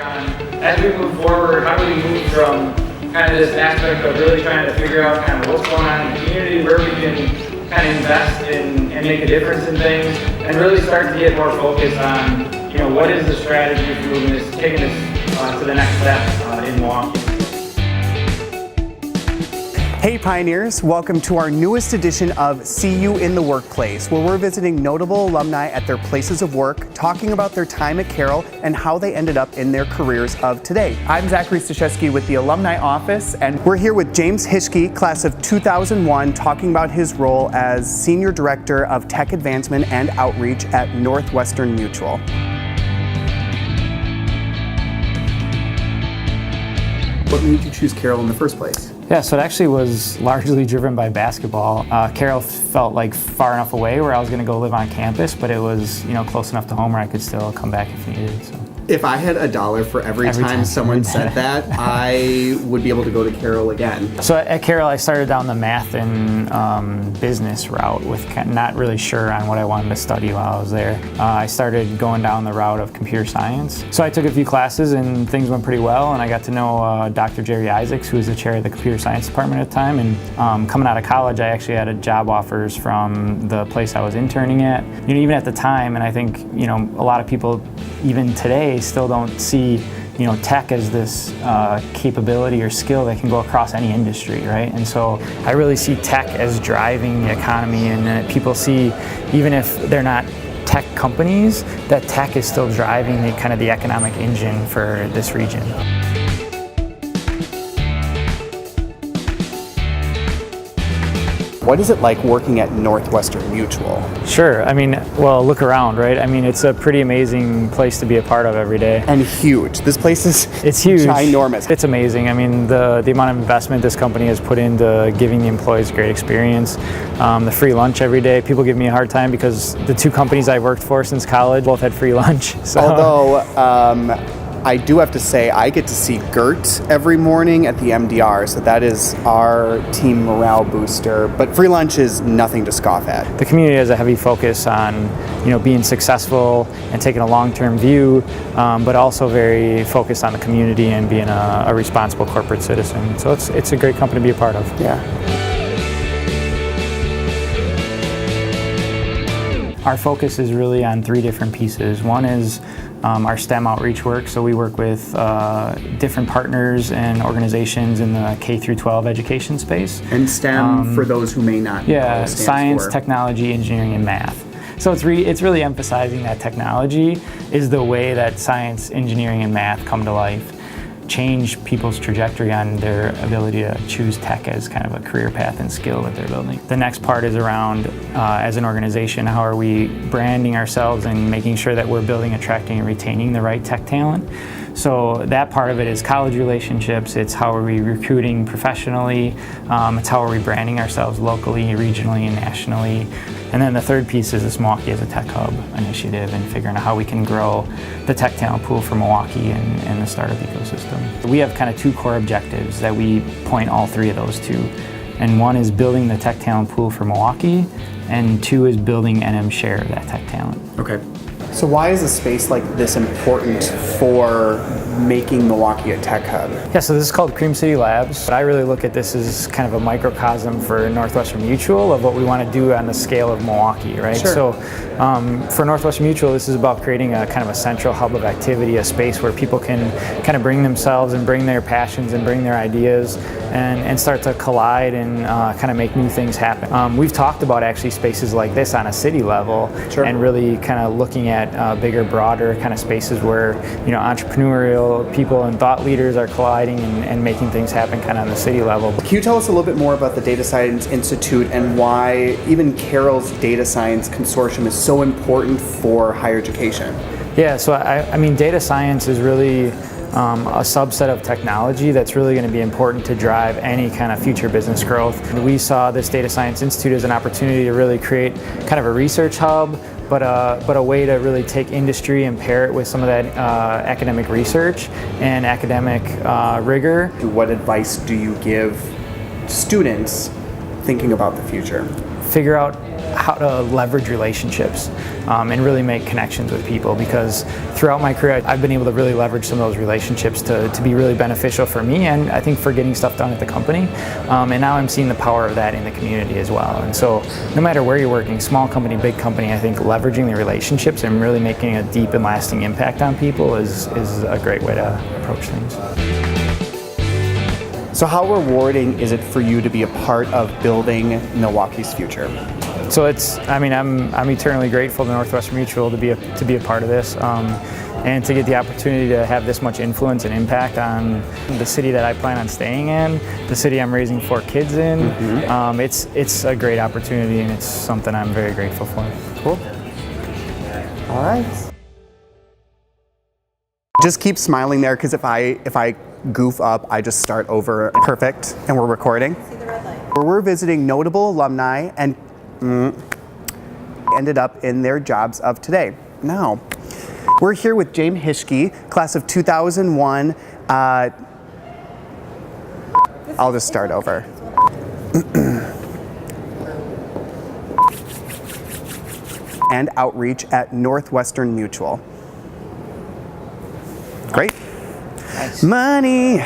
on, as we move forward, how do we move from kind of this aspect of really trying to figure out kind of what's going on in the community, where we can kind of invest in and make a difference in things, and really start to get more focused on, what is the strategy for moving this, taking this to the next step in Milwaukee. Hey Pioneers, welcome to our newest edition of See You in the Workplace, where we're visiting notable alumni at their places of work, talking about their time at Carroll and how they ended up in their careers of today. I'm James Hischke with the Alumni Office, and we're here with James Hischke, class of 2001, talking about his role as Senior Director of Tech Advancement and Outreach at Northwestern Mutual. What made you choose Carroll in the first place? Yeah, so it actually was largely driven by basketball. Carroll felt like far enough away where I was going to go live on campus, but it was close enough to home where I could still come back if needed. So. If I had $1 for every time someone said that, I would be able to go to Carroll again. So at Carroll, I started down the math and business route with not really sure on what I wanted to study while I was there. I started going down the route of computer science. So I took a few classes and things went pretty well, and I got to know Dr. Jerry Isaacs, who was the chair of the computer science department at the time. And coming out of college, I actually had job offers from the place I was interning at. Even at the time, and I think a lot of people even today still don't see tech as this capability or skill that can go across any industry, right? And so I really see tech as driving the economy, and people see, even if they're not tech companies, that tech is still driving the economic engine for this region. What is it like working at Northwestern Mutual? Sure. Look around, right? It's a pretty amazing place to be a part of every day. And huge. This place it's huge. Ginormous. It's amazing. The amount of investment this company has put into giving the employees a great experience. The free lunch every day. People give me a hard time because the two companies I worked for since college both had free lunch. So. Although, I do have to say, I get to see Gert every morning at the MDR, so that is our team morale booster. But free lunch is nothing to scoff at. The community has a heavy focus on, being successful and taking a long-term view, but also very focused on the community and being a responsible corporate citizen. So it's a great company to be a part of. Yeah. Our focus is really on three different pieces. One is our STEM outreach work, so we work with different partners and organizations in the K through 12 education space. And STEM, for those who may not know, yeah, science, technology, engineering, and math. So it's really emphasizing that technology is the way that science, engineering, and math come to life, change people's trajectory on their ability to choose tech as kind of a career path and skill that they're building. The next part is around, as an organization, how are we branding ourselves and making sure that we're building, attracting, and retaining the right tech talent. So that part of it is college relationships, it's how are we recruiting professionally, it's how are we branding ourselves locally, regionally, and nationally. And then the third piece is this Milwaukee as a Tech Hub initiative and figuring out how we can grow the tech talent pool for Milwaukee and the startup ecosystem. We have kind of two core objectives that we point all three of those to. And one is building the tech talent pool for Milwaukee, and two is building NM's share of that tech talent. Okay. So why is a space like this important for making Milwaukee a tech hub? Yeah, so this is called Cream City Labs. But I really look at this as kind of a microcosm for Northwestern Mutual of what we want to do on the scale of Milwaukee, right? Sure. So for Northwestern Mutual, this is about creating a kind of a central hub of activity, a space where people can kind of bring themselves and bring their passions and bring their ideas and start to collide and kind of make new things happen. We've talked about actually spaces like this on a city level. Sure. And really kind of looking at bigger, broader kind of spaces where entrepreneurial people and thought leaders are colliding and making things happen kind of on the city level. Can you tell us a little bit more about the Data Science Institute and why even Carroll's Data Science Consortium is so important for higher education? Yeah, so data science is really a subset of technology that's really going to be important to drive any kind of future business growth. And we saw this Data Science Institute as an opportunity to really create kind of a research hub, but a way to really take industry and pair it with some of that academic research and academic rigor. What advice do you give students thinking about the future? Figure out how to leverage relationships and really make connections with people, because throughout my career I've been able to really leverage some of those relationships to be really beneficial for me, and I think for getting stuff done at the company. And now I'm seeing the power of that in the community as well. And so no matter where you're working, small company, big company, I think leveraging the relationships and really making a deep and lasting impact on people is a great way to approach things. So how rewarding is it for you to be a part of building Milwaukee's future? So I'm eternally grateful to Northwestern Mutual to be a part of this, and to get the opportunity to have this much influence and impact on the city that I plan on staying in, the city I'm raising 4 kids in. It's a great opportunity, and it's something I'm very grateful for. Cool. All right. Just keep smiling there, because if I goof up, I just start over. Perfect. And we're recording. See the red light. We're visiting notable alumni and ended up in their jobs of today. Now, we're here with James Hischke, class of 2001. I'll just start over. And outreach at Northwestern Mutual. Great. Nice. Money.